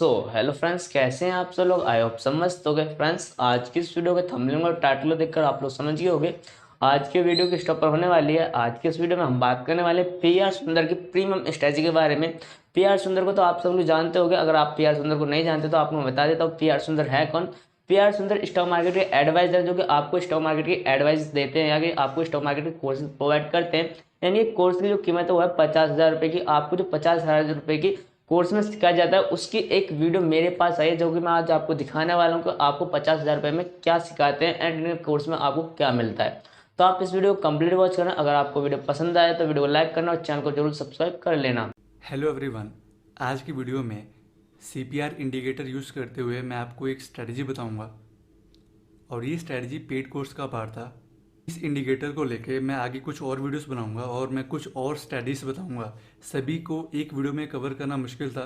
Hello friends, कैसे हैं आप सब लोग। आई होप सब मस्त हो गए। फ्रेंड्स, आज की इस वीडियो के थंबनेल और टाइटल देखकर आप लोग समझ गए होंगे आज की वीडियो किस टॉप पर होने वाली है। आज के इस वीडियो में हम बात करने वाले पीआर सुंदर की प्रीमियम स्ट्रेटजी के बारे में। पीआर सुंदर को तो आप सब लोग जानते होंगे। अगर आप पीआर सुंदर को नहीं जानते तो आपको मैं बता देता हूँ पीआर सुंदर है कौन। पीआर सुंदर स्टॉक मार्केट के एडवाइजर, जो कि आपको स्टॉक मार्केट की एडवाइस देते हैं या कि आपको स्टॉक मार्केट के कोर्सेज प्रोवाइड करते हैं। यानी कोर्स की जो कीमत है वो है 50,000 रुपये की। आपको जो 50,000 रुपये की कोर्स में सिखाया जाता है उसकी एक वीडियो मेरे पास आई है, जो कि मैं आज आपको दिखाने वाला हूँ कि आपको 50,000 रुपये में क्या सिखाते हैं एंड इन कोर्स में आपको क्या मिलता है। तो आप इस वीडियो को कंप्लीट वॉच करना। अगर आपको वीडियो पसंद आए तो वीडियो को लाइक करना और चैनल को जरूर सब्सक्राइब कर लेना। Hello everyone. आज की वीडियो में सीपीआर इंडिकेटर यूज़ करते हुए मैं आपको एक स्ट्रेटजी बताऊंगा और ये स्ट्रेटजी पेड कोर्स का पार्ट था। इस इंडिकेटर को लेके मैं आगे कुछ और वीडियोस बनाऊंगा और मैं कुछ और स्ट्रेटजीज बताऊंगा। सभी को एक वीडियो में कवर करना मुश्किल था।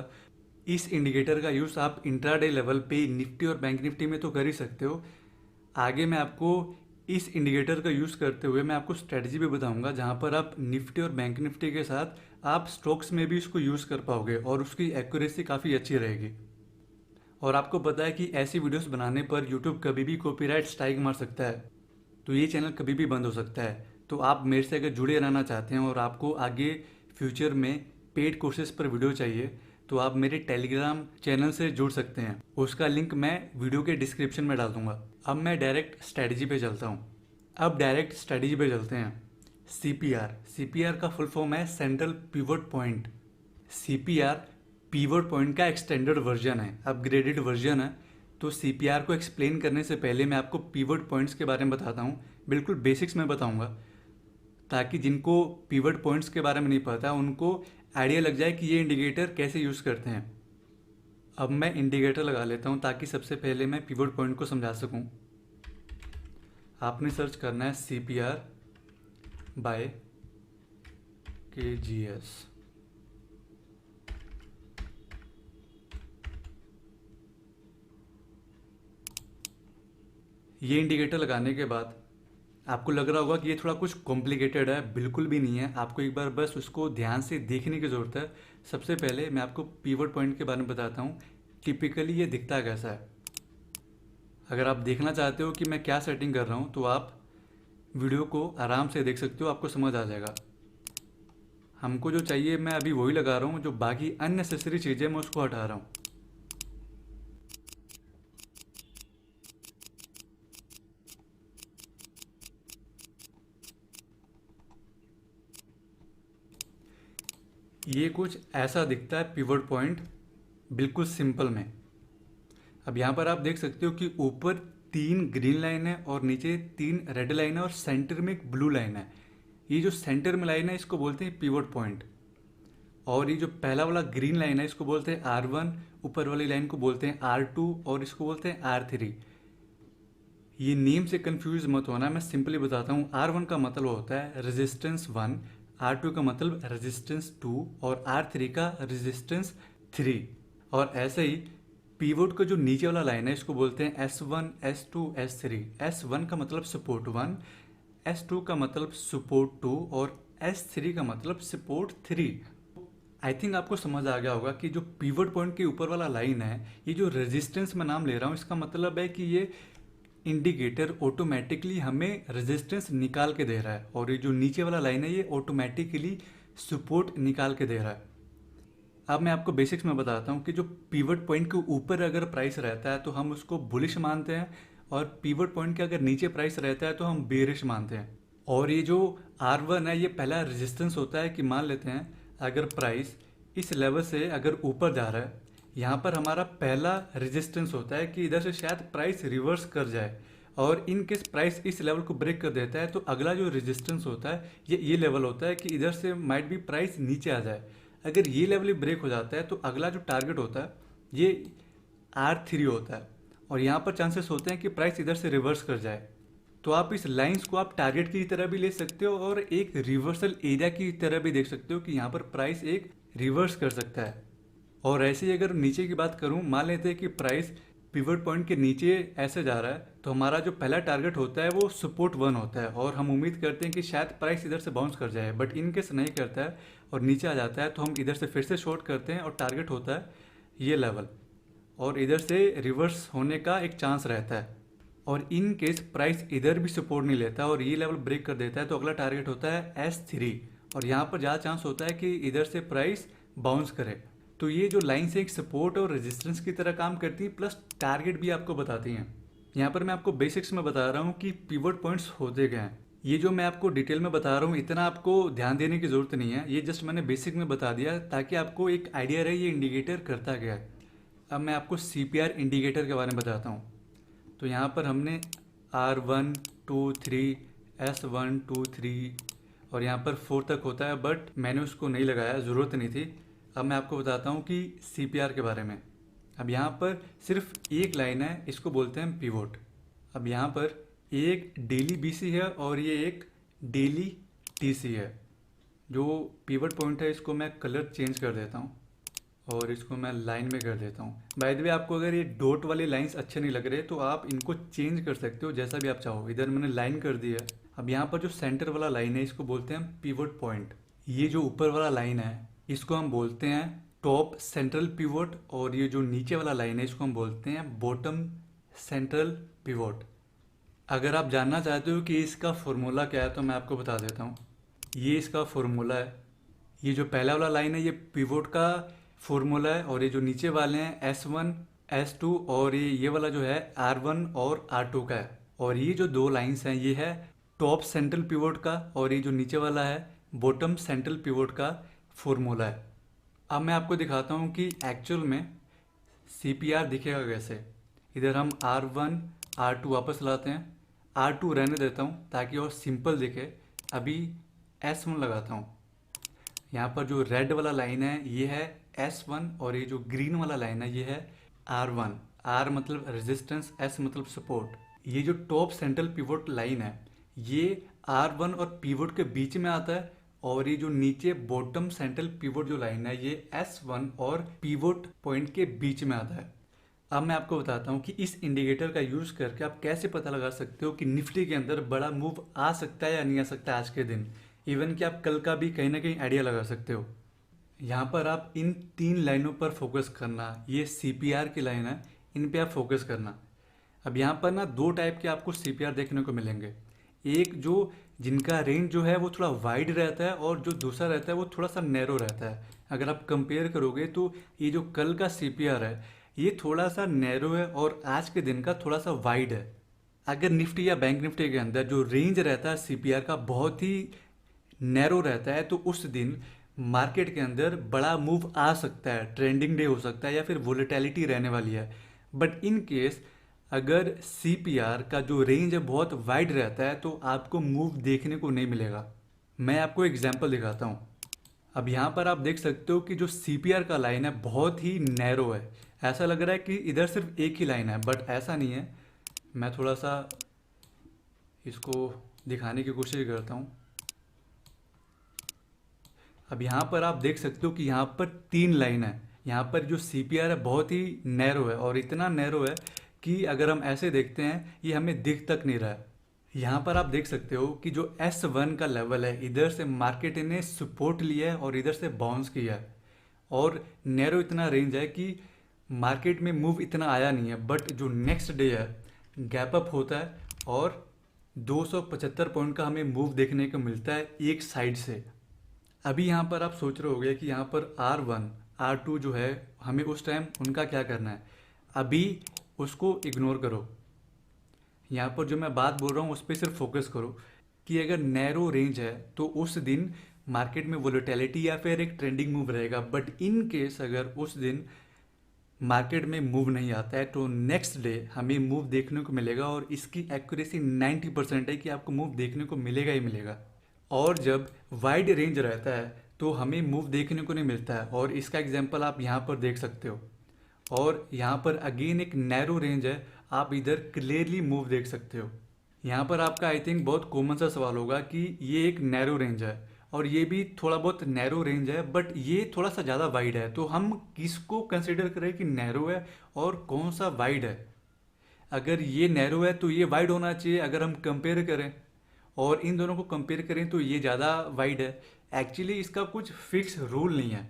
इस इंडिकेटर का यूज़ आप इंट्राडे लेवल पे निफ्टी और बैंक निफ्टी में तो कर ही सकते हो। आगे मैं आपको इस इंडिकेटर का यूज़ करते हुए मैं आपको स्ट्रेटजी भी बताऊंगा जहां पर आप निफ्टी और बैंक निफ्टी के साथ आप स्टॉक्स में भी इसको यूज़ कर पाओगे और उसकी एक्यूरेसी काफ़ी अच्छी रहेगी। और आपको पता है कि ऐसी वीडियोस बनाने पर यूट्यूब कभी भी कॉपीराइट स्ट्राइक मार सकता है, तो ये चैनल कभी भी बंद हो सकता है। तो आप मेरे से अगर जुड़े रहना चाहते हैं और आपको आगे फ्यूचर में पेड कोर्सेज पर वीडियो चाहिए तो आप मेरे टेलीग्राम चैनल से जुड़ सकते हैं। उसका लिंक मैं वीडियो के डिस्क्रिप्शन में डाल दूंगा। अब मैं डायरेक्ट स्ट्रेटजी पे चलता हूँ। अब डायरेक्ट स्ट्रेटजी पे चलते हैं। सीपीआर सीपीआर का फुल फॉर्म है central pivot point. CPR pivot point का एक्सटेंडेड वर्जन है, अपग्रेडेड वर्जन है। तो सीपीआर को एक्सप्लेन करने से पहले मैं आपको पिवट पॉइंट्स के बारे में बताता हूँ। बिल्कुल बेसिक्स में बताऊंगा ताकि जिनको पिवट पॉइंट्स के बारे में नहीं पता उनको आइडिया लग जाए कि ये इंडिकेटर कैसे यूज़ करते हैं। अब मैं इंडिकेटर लगा लेता हूँ ताकि सबसे पहले मैं पिवट पॉइंट को समझा सकूँ। आपने सर्च करना है सीपीआर बाय केजीएस। ये इंडिकेटर लगाने के बाद आपको लग रहा होगा कि ये थोड़ा कुछ कॉम्प्लिकेटेड है। बिल्कुल भी नहीं है। आपको एक बार बस उसको ध्यान से देखने की ज़रूरत है। सबसे पहले मैं आपको पिवट पॉइंट के बारे में बताता हूँ। टिपिकली ये दिखता कैसा है। अगर आप देखना चाहते हो कि मैं क्या सेटिंग कर रहा हूँ तो आप वीडियो को आराम से देख सकते हो, आपको समझ आ जाएगा। हमको जो चाहिए मैं अभी वही लगा रहा हूँ, जो बाकी अननेसेसरी चीज़ें मैं उसको हटा रहा हूँ। ये कुछ ऐसा दिखता है पिवट पॉइंट, बिल्कुल सिंपल में। अब यहाँ पर आप देख सकते हो कि ऊपर 3 ग्रीन लाइन है और नीचे 3 रेड लाइन है और सेंटर में एक ब्लू लाइन है। ये जो सेंटर में लाइन है इसको बोलते हैं पिवट पॉइंट। और ये जो पहला वाला ग्रीन लाइन है इसको बोलते हैं R1, ऊपर वाली लाइन को बोलते हैं R2 और इसको बोलते हैं R3। ये नेम से कंफ्यूज मत होना, मैं सिंपली बताता हूँ। R1 का मतलब होता है रेजिस्टेंस 1, R2 का मतलब रेजिस्टेंस 2 और R3 का रेजिस्टेंस 3। और ऐसे ही पीवोट का जो नीचे वाला लाइन है इसको बोलते हैं S1, S2, S3। S1 का मतलब सपोर्ट 1, S2 का मतलब सपोर्ट 2 और S3 का मतलब सपोर्ट 3। आई थिंक आपको समझ आ गया होगा कि जो पीवट पॉइंट के ऊपर वाला लाइन है, ये जो रेजिस्टेंस मैं नाम ले रहा हूँ इसका मतलब है कि ये इंडिकेटर ऑटोमेटिकली हमें रेजिस्टेंस निकाल के दे रहा है और ये जो नीचे वाला लाइन है ये ऑटोमेटिकली सपोर्ट निकाल के दे रहा है। अब मैं आपको बेसिक्स में बताता हूँ कि जो पीवट पॉइंट के ऊपर अगर प्राइस रहता है तो हम उसको बुलिश मानते हैं और पीवट पॉइंट के अगर नीचे प्राइस रहता है तो हम बेरिश मानते हैं। और ये जो R1 है ये पहला रेजिस्टेंस होता है कि मान लेते हैं अगर प्राइस इस लेवल से अगर ऊपर जा रहा है, यहाँ पर हमारा पहला रेजिस्टेंस होता है कि इधर से शायद प्राइस रिवर्स कर जाए और इन केस प्राइस इस लेवल को ब्रेक कर देता है तो अगला जो रेजिस्टेंस होता है ये लेवल होता है कि इधर से माइट भी प्राइस नीचे आ जाए। अगर ये लेवल ही ब्रेक हो जाता है तो अगला जो टारगेट होता है ये R3 होता है और यहाँ पर चांसेस होते हैं कि प्राइस इधर से रिवर्स कर जाए। तो आप इस लाइंस को आप टारगेट की तरह भी ले सकते हो और एक रिवर्सल एरिया की तरह भी देख सकते हो कि यहाँ पर प्राइस एक रिवर्स कर सकता है। और ऐसे ही अगर नीचे की बात करूँ, मान लेते हैं कि प्राइस पिवट पॉइंट के नीचे ऐसे जा रहा है तो हमारा जो पहला टारगेट होता है वो सपोर्ट 1 होता है और हम उम्मीद करते हैं कि शायद प्राइस इधर से बाउंस कर जाए। बट इन केस नहीं करता है और नीचे आ जाता है तो हम इधर से फिर से शॉर्ट करते हैं और टारगेट होता है ये लेवल। और इधर से रिवर्स होने का एक चांस रहता है। और इन केस प्राइस इधर भी सपोर्ट नहीं लेता और ये लेवल ब्रेक कर देता है तो अगला टारगेट होता है S3। और यहाँ पर ज़्यादा चांस होता है कि इधर से प्राइस बाउंस करे। तो ये जो लाइन से एक सपोर्ट और रेजिस्टेंस की तरह काम करती है, प्लस टारगेट भी आपको बताती हैं। यहाँ पर मैं आपको बेसिक्स में बता रहा हूँ कि पिवट पॉइंट्स होते क्या हैं। ये जो मैं आपको डिटेल में बता रहा हूँ इतना आपको ध्यान देने की ज़रूरत नहीं है, ये जस्ट मैंने बेसिक में बता दिया ताकि आपको एक आइडिया रहे ये इंडिकेटर करता क्या है। अब मैं आपको CPR इंडिकेटर के बारे में बताता हूँ। तो यहाँ पर हमने R1 2 3 S1 2 3 और यहाँ पर 4 तक होता है, बट मैंने उसको नहीं लगाया, ज़रूरत नहीं थी। अब मैं आपको बताता हूँ कि CPR के बारे में। अब यहाँ पर सिर्फ एक लाइन है, इसको बोलते हैं पिवोट। अब यहाँ पर एक डेली BC है और ये एक डेली TC है। जो पिवट पॉइंट है इसको मैं कलर चेंज कर देता हूँ और इसको मैं लाइन में कर देता हूँ। बाय द वे, आपको अगर ये डॉट वाले लाइंस अच्छे नहीं लग रहे तो आप इनको चेंज कर सकते हो जैसा भी आप चाहो। इधर मैंने लाइन कर दी है। अब यहाँ पर जो सेंटर वाला लाइन है इसको बोलते हैं पिवट पॉइंट। ये जो ऊपर वाला लाइन है इसको हम बोलते हैं टॉप सेंट्रल पिवट और ये जो नीचे वाला लाइन है इसको हम बोलते हैं बॉटम सेंट्रल पिवट। अगर आप जानना चाहते हो कि इसका फॉर्मूला क्या है तो मैं आपको बता देता हूँ। ये इसका फॉर्मूला है। ये जो पहला वाला लाइन है ये पिवोट का फॉर्मूला है और ये जो नीचे वाले हैं S1 S2 और ये वाला जो है R1 और R2 का है। और ये जो दो लाइंस हैं ये है टॉप सेंट्रल पिवोट का और ये जो नीचे वाला है बॉटम सेंट्रल पिवोट का फॉर्मूला है। अब मैं आपको दिखाता हूँ कि एक्चुअल में CPR दिखेगा कैसे। इधर हम R1 R2 वापस लाते हैं, R2 रहने देता हूँ ताकि और सिंपल दिखे। अभी S1 लगाता हूँ। यहाँ पर जो रेड वाला लाइन है ये है S1 और ये जो ग्रीन वाला लाइन है ये है R1। R मतलब रेजिस्टेंस, S मतलब सपोर्ट। ये जो टॉप सेंट्रल पिवोट लाइन है ये R1 और पिवोट के बीच में आता है और ये जो नीचे बॉटम सेंट्रल पिवोट जो लाइन है ये S1 और पिवोट पॉइंट के बीच में आता है। अब मैं आपको बताता हूँ कि इस इंडिकेटर का यूज़ करके आप कैसे पता लगा सकते हो कि निफ्टी के अंदर बड़ा मूव आ सकता है या नहीं आ सकता आज के दिन। इवन कि आप कल का भी कहीं ना कहीं आइडिया लगा सकते हो। यहाँ पर आप इन 3 लाइनों पर फोकस करना। ये CPR की लाइन है, इन पे आप फोकस करना। अब यहाँ पर ना 2 टाइप के आपको CPR देखने को मिलेंगे। एक जो जिनका रेंज जो है वो थोड़ा वाइड रहता है और जो दूसरा रहता है वो थोड़ा सा नैरो रहता है। अगर आप कंपेयर करोगे तो ये जो कल का CPR है ये थोड़ा सा नैरो है और आज के दिन का थोड़ा सा वाइड है। अगर निफ्टी या बैंक निफ्टी के अंदर जो रेंज रहता है CPR का बहुत ही नैरो रहता है तो उस दिन मार्केट के अंदर बड़ा मूव आ सकता है, ट्रेंडिंग डे हो सकता है या फिर वोलेटिलिटी रहने वाली है। बट इन केस अगर CPR का जो रेंज है बहुत वाइड रहता है तो आपको मूव देखने को नहीं मिलेगा। मैं आपको एग्जांपल दिखाता हूँ। अब यहाँ पर आप देख सकते हो कि जो CPR का लाइन है बहुत ही नैरो है। ऐसा लग रहा है कि इधर सिर्फ एक ही लाइन है, बट ऐसा नहीं है। मैं थोड़ा सा इसको दिखाने की कोशिश करता हूँ। अब यहाँ पर आप देख सकते हो कि यहाँ पर 3 लाइन है। यहाँ पर जो CPR है बहुत ही नैरो है और इतना नैरो है कि अगर हम ऐसे देखते हैं ये हमें दिख तक नहीं रहा है। यहाँ पर आप देख सकते हो कि जो S1 का लेवल है इधर से मार्केट ने सपोर्ट लिया है और इधर से बाउंस किया है और नैरो इतना रेंज है कि मार्केट में मूव इतना आया नहीं है। बट जो नेक्स्ट डे है गैप अप होता है और 275 पॉइंट का हमें मूव देखने को मिलता है एक साइड से। अभी यहाँ पर आप सोच रहे होगे कि यहाँ पर R1 R2 जो है हमें उस टाइम उनका क्या करना है। अभी उसको इग्नोर करो। यहाँ पर जो मैं बात बोल रहा हूँ उस पर सिर्फ फोकस करो कि अगर नैरो रेंज है तो उस दिन मार्केट में वोलेटिलिटी या फिर एक ट्रेंडिंग मूव रहेगा। बट इन केस अगर उस दिन मार्केट में मूव नहीं आता है तो नेक्स्ट डे हमें मूव देखने को मिलेगा और इसकी एक्यूरेसी 90% है कि आपको मूव देखने को मिलेगा ही मिलेगा। और जब वाइड रेंज रहता है तो हमें मूव देखने को नहीं मिलता है और इसका एग्जांपल आप यहाँ पर देख सकते हो। और यहाँ पर अगेन एक नैरो रेंज है, आप इधर क्लियरली मूव देख सकते हो। यहाँ पर आपका आई थिंक बहुत कॉमन सा सवाल होगा कि ये एक नैरो रेंज है और ये भी थोड़ा बहुत नैरो रेंज है बट ये थोड़ा सा ज़्यादा वाइड है। तो हम किसको कंसिडर करें कि नैरो है और कौन सा वाइड है। अगर ये नैरो है तो ये वाइड होना चाहिए अगर हम कंपेयर करें, और इन दोनों को कंपेयर करें तो ये ज़्यादा वाइड है। एक्चुअली इसका कुछ फिक्स रूल नहीं है।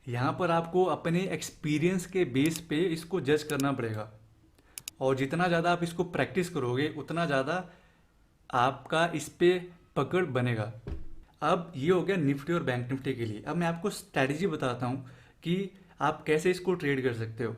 यहाँ पर आपको अपने एक्सपीरियंस के बेस पे इसको जज करना पड़ेगा, और जितना ज़्यादा आप इसको प्रैक्टिस करोगे उतना ज़्यादा आपका इस पे पकड़ बनेगा। अब ये हो गया निफ्टी और बैंक निफ्टी के लिए। अब मैं आपको स्ट्रैटेजी बताता हूँ कि आप कैसे इसको ट्रेड कर सकते हो।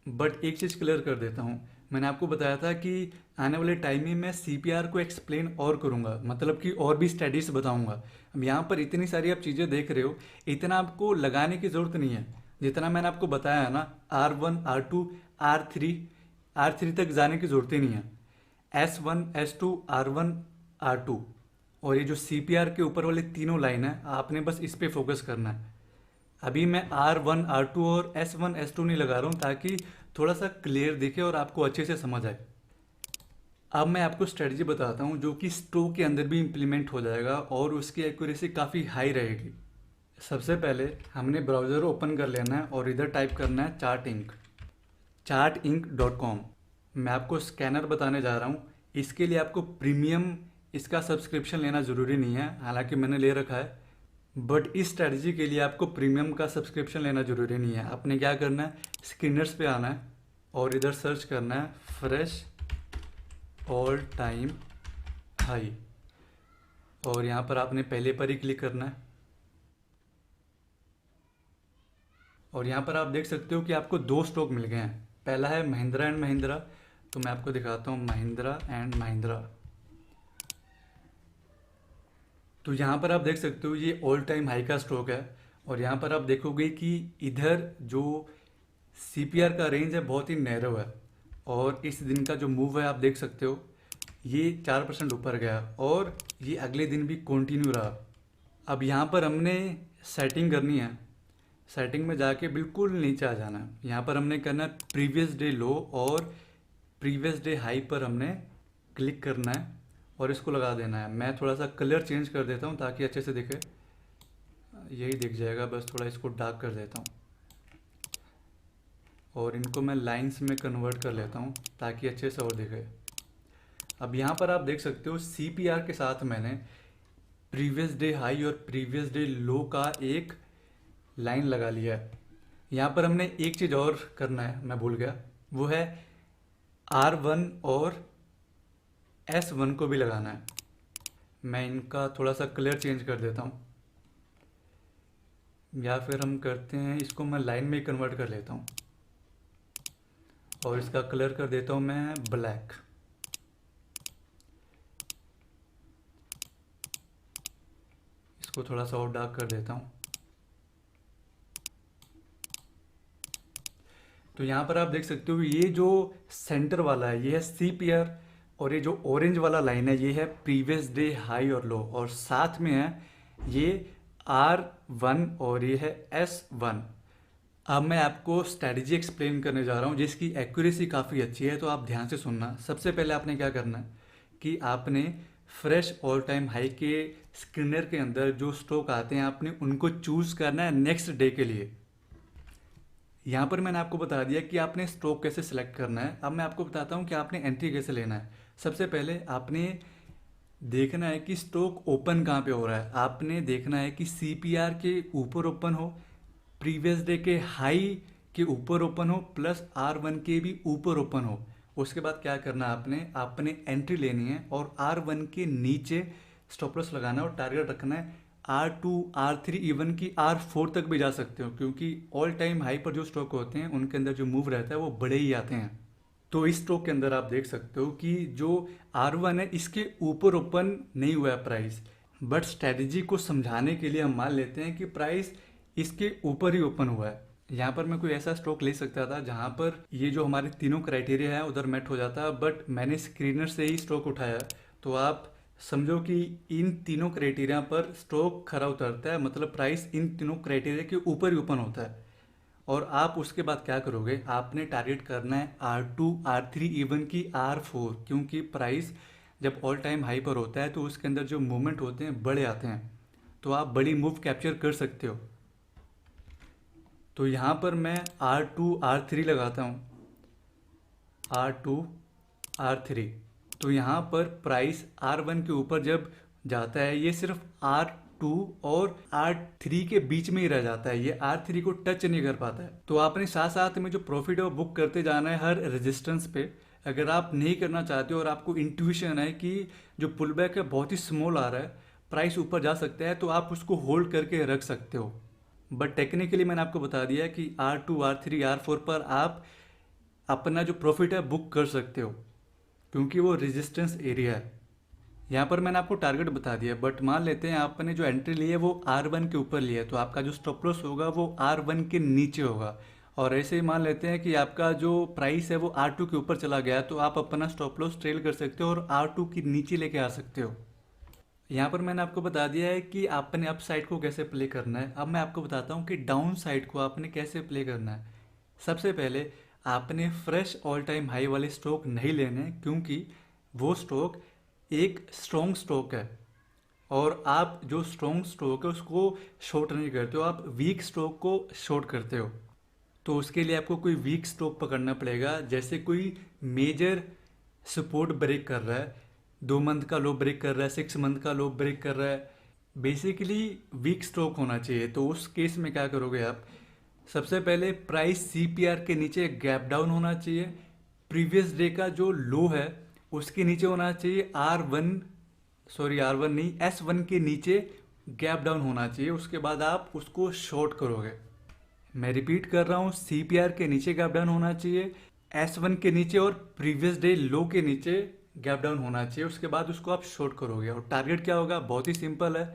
बट एक चीज़ क्लियर कर देता हूँ, मैंने आपको बताया था कि आने वाले टाइम में मैं सीपीआर को एक्सप्लेन और करूँगा, मतलब कि और भी स्टडीज बताऊँगा। अब यहाँ पर इतनी सारी आप चीज़ें देख रहे हो, इतना आपको लगाने की ज़रूरत नहीं है। जितना मैंने आपको बताया है ना, R1 R2 R3 तक जाने की ज़रूरत ही नहीं है। S1 S2 R1 R2 और ये जो सीपीआर के ऊपर वाले तीनों लाइन है, आपने बस इस पे फोकस करना है। अभी मैं R1 R2 और S1 S2 नहीं लगा रहा हूँ, ताकि थोड़ा सा क्लियर दिखे और आपको अच्छे से समझ आए। अब मैं आपको स्ट्रेटजी बताता हूँ जो कि स्टोक के अंदर भी इम्प्लीमेंट हो जाएगा और उसकी एक्यूरेसी काफ़ी हाई रहेगी। सबसे पहले हमने ब्राउज़र ओपन कर लेना है और इधर टाइप करना है chartinc.com। मैं आपको स्कैनर बताने जा रहा हूँ। इसके लिए आपको प्रीमियम इसका सब्सक्रिप्शन लेना ज़रूरी नहीं है, हालांकि मैंने ले रखा है। बट इस स्ट्रैटेजी के लिए आपको प्रीमियम का सब्सक्रिप्शन लेना ज़रूरी नहीं है। आपने क्या करना है, स्कैनर्स पे आना है और इधर सर्च करना है फ्रेश ऑल टाइम हाई, और यहाँ पर आपने पहले पर ही क्लिक करना है। और यहाँ पर आप देख सकते हो कि आपको दो स्टॉक मिल गए हैं। पहला है महिंद्रा एंड महिंद्रा, तो मैं आपको दिखाता हूँ महिंद्रा एंड महिंद्रा। तो यहाँ पर आप देख सकते हो ये ऑल टाइम हाई का स्टॉक है, और यहाँ पर आप देखोगे कि इधर जो सीपीआर का रेंज है बहुत ही नैरो है, और इस दिन का जो मूव है आप देख सकते हो, ये 4% ऊपर गया और ये अगले दिन भी कंटिन्यू रहा। अब यहाँ पर हमने सेटिंग करनी है। सेटिंग में जाके बिल्कुल नीचे आ जाना है। यहाँ पर हमने करना है प्रीवियस डे लो और प्रीवियस डे हाई पर हमने क्लिक करना है और इसको लगा देना है। मैं थोड़ा सा कलर चेंज कर देता हूँ ताकि अच्छे से दिखे। यही दिख जाएगा, बस थोड़ा इसको डार्क कर देता हूँ और इनको मैं लाइंस में कन्वर्ट कर लेता हूँ ताकि अच्छे से और दिखे। अब यहाँ पर आप देख सकते हो सीपीआर के साथ मैंने प्रीवियस डे हाई और प्रीवियस डे लो का एक लाइन लगा लिया है। यहाँ पर हमने एक चीज़ और करना है, मैं भूल गया, वो है R1 और S1 को भी लगाना है। मैं इनका थोड़ा सा कलर चेंज कर देता हूँ, या फिर हम करते हैं इसको मैं लाइन में कन्वर्ट कर लेता हूँ और इसका कलर कर देता हूँ मैं ब्लैक। इसको थोड़ा सा और डार्क कर देता हूँ। तो यहाँ पर आप देख सकते हो ये जो सेंटर वाला है ये है सीपीआर, और ये जो ऑरेंज वाला लाइन है ये है प्रीवियस डे हाई और लो, और साथ में है ये R1 और ये है S1। अब मैं आपको स्ट्रैटेजी एक्सप्लेन करने जा रहा हूँ जिसकी एक्यूरेसी काफ़ी अच्छी है, तो आप ध्यान से सुनना। सबसे पहले आपने क्या करना है कि आपने फ्रेश ऑल टाइम हाई के स्क्रीनर के अंदर जो स्टॉक आते हैं आपने उनको चूज़ करना है नेक्स्ट डे के लिए। यहाँ पर मैंने आपको बता दिया कि आपने स्टॉक कैसे सिलेक्ट करना है। अब मैं आपको बताता हूँ कि आपने एंट्री कैसे लेना है। सबसे पहले आपने देखना है कि स्टॉक ओपन कहाँ पे हो रहा है। आपने देखना है कि सीपीआर के ऊपर ओपन हो, प्रीवियस डे के हाई के ऊपर ओपन हो, प्लस R1 के भी ऊपर ओपन हो। उसके बाद क्या करना है, आपने एंट्री लेनी है और R1 के नीचे स्टॉप लॉस लगाना है और टारगेट रखना है R2 R3 इवन की R4 तक भी जा सकते हो, क्योंकि ऑल टाइम हाई पर जो स्टॉक होते हैं उनके अंदर जो मूव रहता है वो बड़े ही आते हैं। तो इस स्टॉक के अंदर आप देख सकते हो कि जो R1 है इसके ऊपर ओपन नहीं हुआ है प्राइस, बट स्ट्रेटजी को समझाने के लिए हम मान लेते हैं कि प्राइस इसके ऊपर ही ओपन हुआ है। यहाँ पर मैं कोई ऐसा स्टॉक ले सकता था जहाँ पर ये जो हमारे तीनों क्राइटेरिया है उधर मेट हो जाता, बट मैंने स्क्रीनर से ही स्टॉक उठाया। तो आप समझो कि इन तीनों क्राइटेरिया पर स्टॉक खरा उतरता है, मतलब प्राइस इन तीनों क्राइटेरिया के ऊपर ही ओपन होता है। और आप उसके बाद क्या करोगे, आपने टारगेट करना है R2 R3 इवन की R4, क्योंकि प्राइस जब ऑल टाइम हाई पर होता है तो उसके अंदर जो मूवमेंट होते हैं बड़े आते हैं, तो आप बड़ी मूव कैप्चर कर सकते हो। तो यहाँ पर मैं R2 R3 लगाता हूँ, R2 R3। तो यहाँ पर प्राइस R1 के ऊपर जब जाता है, ये सिर्फ R2 R2 और R3 के बीच में ही रह जाता है, ये R3 को टच नहीं कर पाता है। तो आपने साथ साथ में जो प्रॉफिट है वो बुक करते जाना है हर रेजिस्टेंस पे। अगर आप नहीं करना चाहते हो और आपको इंट्यूशन है कि जो पुल बैक है बहुत ही स्मॉल आ रहा है, प्राइस ऊपर जा सकता है, तो आप उसको होल्ड करके रख सकते हो। बट टेक्निकली मैंने आपको बता दिया कि R2, R3, R4 पर आप अपना जो प्रॉफिट है बुक कर सकते हो, क्योंकि वो रेजिस्टेंस एरिया है। यहाँ पर मैंने आपको टारगेट बता दिया, बट मान लेते हैं आपने जो एंट्री ली है वो R1 के ऊपर लिया है, तो आपका जो स्टॉप लॉस होगा वो R1 के नीचे होगा। और ऐसे ही मान लेते हैं कि आपका जो प्राइस है वो R2 के ऊपर चला गया, तो आप अपना स्टॉप लॉस ट्रेल कर सकते हो और R2 के नीचे लेके आ सकते हो। यहाँ पर मैंने आपको बता दिया है कि आपने अप साइड को कैसे प्ले करना है। अब मैं आपको बताता हूँ कि डाउन साइड को आपने कैसे प्ले करना है। सबसे पहले आपने फ्रेश ऑल टाइम हाई वाले स्टॉक नहीं लेने, क्योंकि वो स्टॉक एक स्ट्रॉन्ग स्टॉक है और आप जो स्ट्रॉन्ग स्टॉक है उसको शॉर्ट नहीं करते हो, आप वीक स्टॉक को शॉर्ट करते हो। तो उसके लिए आपको कोई वीक स्टॉक पकड़ना पड़ेगा, जैसे कोई मेजर सपोर्ट ब्रेक कर रहा है, 2 मंथ का लो ब्रेक कर रहा है, 6 मंथ का लो ब्रेक कर रहा है, बेसिकली वीक स्टॉक होना चाहिए। तो उस केस में क्या करोगे आप, सबसे पहले प्राइस CPR के नीचे गैप डाउन होना चाहिए, प्रीवियस डे का जो लो है उसके नीचे होना चाहिए, R1 नहीं, S1 के नीचे गैप डाउन होना चाहिए, उसके बाद आप उसको शॉर्ट करोगे। मैं रिपीट कर रहा हूँ, CPR के नीचे गैप डाउन होना चाहिए, S1 के नीचे और प्रीवियस डे लो के नीचे गैप डाउन होना चाहिए, उसके बाद उसको आप शॉर्ट करोगे। और टारगेट क्या होगा, बहुत ही सिंपल है,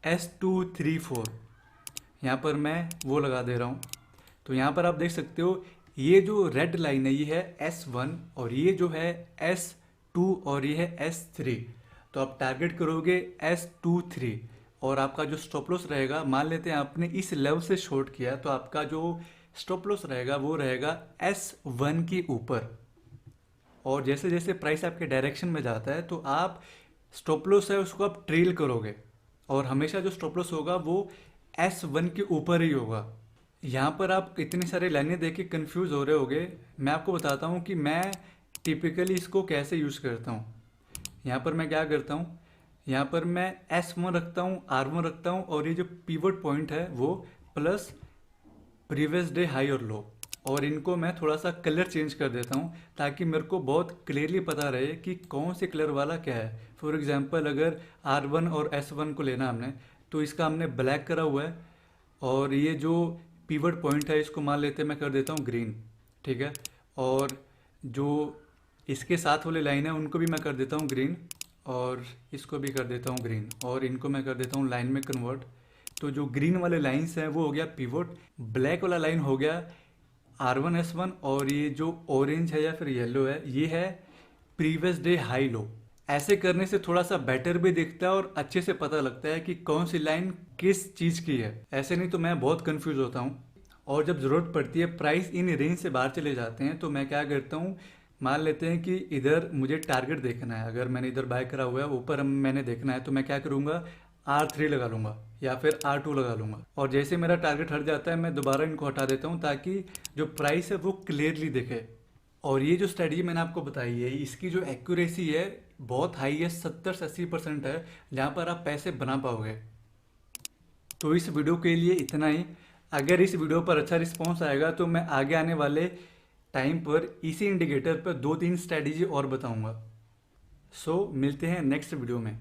S234। यहाँ पर मैं वो लगा दे रहा हूँ। तो यहाँ पर आप देख सकते हो ये जो रेड लाइन है ये है S1 और ये जो है S2 और ये है S3। तो आप टारगेट करोगे S23 और आपका जो स्टॉप लॉस रहेगा, मान लेते हैं आपने इस लेवल से शॉर्ट किया, तो आपका जो स्टॉप लॉस रहेगा वो रहेगा S1 के ऊपर। और जैसे जैसे प्राइस आपके डायरेक्शन में जाता है तो आप स्टॉप लॉस है उसको आप ट्रेल करोगे और हमेशा जो स्टॉप लॉस होगा वो S1 के ऊपर ही होगा। यहाँ पर आप इतनी सारी लाइनें देख के कन्फ्यूज़ हो रहे होगे, मैं आपको बताता हूँ कि मैं टिपिकली इसको कैसे यूज़ करता हूँ। यहाँ पर मैं क्या करता हूँ, यहाँ पर मैं S1 रखता हूँ, R1 रखता हूँ और ये जो पिवट पॉइंट है वो प्लस प्रीवियस डे हाई और लो, और इनको मैं थोड़ा सा कलर चेंज कर देता हूँ ताकि मेरे को बहुत क्लियरली पता रहे कि कौन से कलर वाला क्या है। फॉर एग्जांपल अगर R1 और S1 को लेना हमने, तो इसका हमने ब्लैक करा हुआ है और ये जो पिवट पॉइंट है इसको मान लेते हैं मैं कर देता हूँ ग्रीन, ठीक है। और जो इसके साथ वाले लाइन है उनको भी मैं कर देता हूँ ग्रीन और इसको भी कर देता हूँ ग्रीन और इनको मैं कर देता हूँ लाइन में कन्वर्ट। तो जो ग्रीन वाले लाइन्स हैं वो हो गया पिवट, ब्लैक वाला लाइन हो गया R1 S1 और ये जो ऑरेंज है या फिर येलो है ये है प्रीवियस डे हाई लो। ऐसे करने से थोड़ा सा बेटर भी दिखता है और अच्छे से पता लगता है कि कौन सी लाइन किस चीज़ की है। ऐसे नहीं तो मैं बहुत कंफ्यूज होता हूँ और जब ज़रूरत पड़ती है प्राइस इन रेंज से बाहर चले जाते हैं तो मैं क्या करता हूँ, मान लेते हैं कि इधर मुझे टारगेट देखना है, अगर मैंने इधर बाय करा हुआ है ऊपर मैंने देखना है तो मैं क्या करूँगा, R3 लगा लूँगा या फिर R2 लगा लूँगा और जैसे मेरा टारगेट हट जाता है मैं दोबारा इनको हटा देता हूँ ताकि जो प्राइस है वो क्लियरली दिखे। और ये जो स्ट्रेटजी मैंने आपको बताई है इसकी जो एक्यूरेसी है बहुत हाई है, 70 से 80% है, जहाँ पर आप पैसे बना पाओगे। तो इस वीडियो के लिए इतना ही। अगर इस वीडियो पर अच्छा रिस्पॉन्स आएगा तो मैं आगे आने वाले टाइम पर इसी इंडिकेटर पर 2-3 स्ट्रेटजी और बताऊंगा। सो मिलते हैं नेक्स्ट वीडियो में।